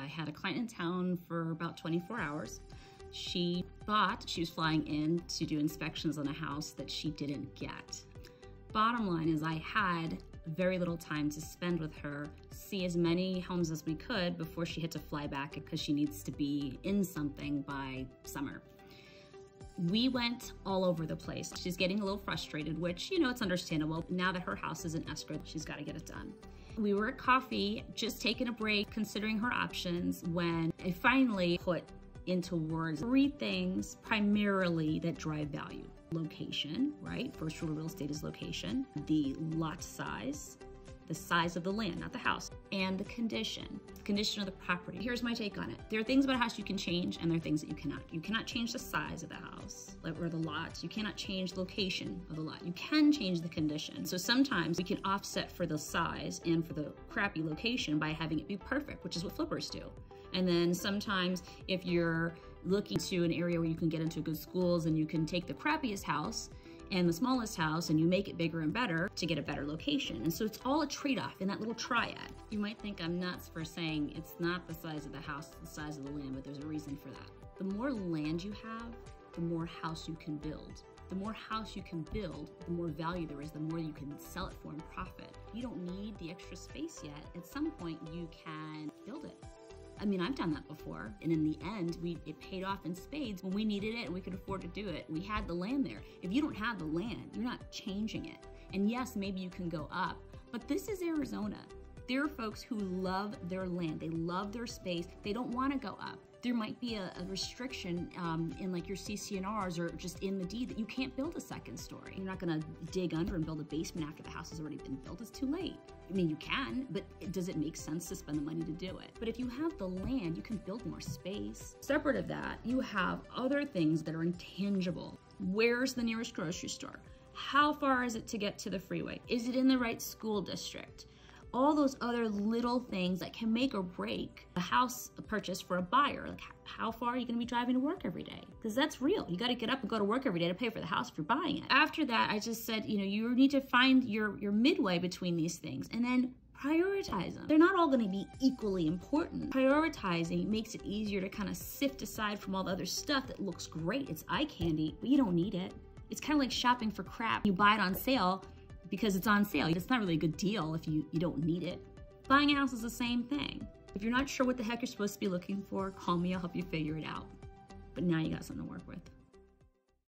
I had a client in town for about 24 hours. She thought she was flying in to do inspections on a house that she didn't get. Bottom line is I had very little time to spend with her, see as many homes as we could before she had to fly back because she needs to be in something by summer. We went all over the place. She's getting a little frustrated, which, you know, it's understandable. Now that her house is in escrow, she's got to get it done. We were at coffee, just taking a break, considering her options, when I finally put into words 3 things primarily that drive value. Location, right? First rule of real estate is location. The lot size, the size of the land, not the house, and the condition of the property. Here's my take on it. There are things about a house you can change, and there are things that you cannot. You cannot change the size of the house or the lot. You cannot change the location of the lot. You can change the condition. So sometimes we can offset for the size and for the crappy location by having it be perfect, which is what flippers do. And then sometimes if you're looking to an area where you can get into good schools and you can take the crappiest house and the smallest house and you make it bigger and better to get a better location. And so it's all a trade-off in that little triad. You might think I'm nuts for saying it's not the size of the house, it's the size of the land, but there's a reason for that. The more land you have, the more house you can build. The more house you can build, the more value there is, the more you can sell it for and profit. You don't need the extra space yet. At some point you can build it. I mean, I've done that before, and in the end, it paid off in spades when we needed it and we could afford to do it. We had the land there. If you don't have the land, you're not changing it. And yes, maybe you can go up, but this is Arizona. There are folks who love their land. They love their space. They don't want to go up. There might be a restriction in like your CC&Rs or just in the deed that you can't build a second story. You're not gonna dig under and build a basement after the house has already been built. It's too late. I mean, you can, but does it make sense to spend the money to do it? But if you have the land, you can build more space. Separate of that, you have other things that are intangible. Where's the nearest grocery store? How far is it to get to the freeway? Is it in the right school district? All those other little things that can make or break a house purchase for a buyer. Like how far are you gonna be driving to work every day? Because that's real. You gotta get up and go to work every day to pay for the house if you're buying it. After that, I just said, you know, you need to find your midway between these things and then prioritize them. They're not all gonna be equally important. Prioritizing makes it easier to kind of sift aside from all the other stuff that looks great. It's eye candy, but you don't need it. It's kind of like shopping for crap. You buy it on sale because it's on sale. It's not really a good deal if you don't need it. Buying a house is the same thing. If you're not sure what the heck you're supposed to be looking for, call me, I'll help you figure it out. But now you got something to work with.